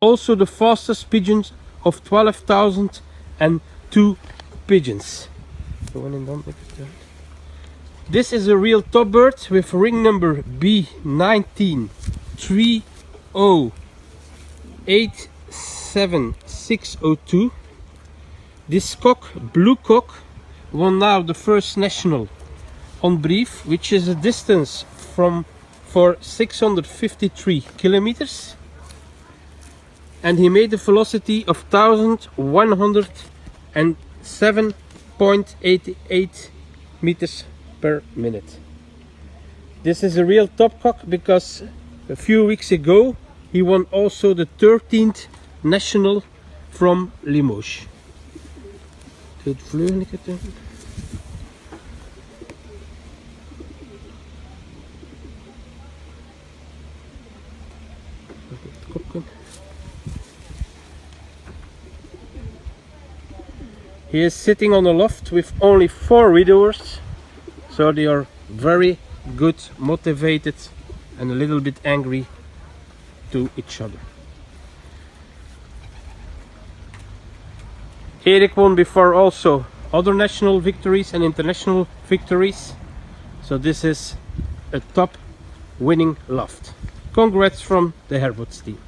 Also the fastest pigeons of 12,002 pigeons. This is a real top bird with ring number BE19-3087602. This cock, blue cock, won now the first national on Brive, which is a distance for 653 kilometers, and he made a velocity of 1107.88 meters per minute. This is a real top cock because a few weeks ago he won also the 13th national from Limoges. He is sitting on a loft with only 4 widowers, so they are very good, motivated and a little bit angry to each other. Erik won before also other national victories and international victories, so this is a top winning loft. Congrats from the Herbots team.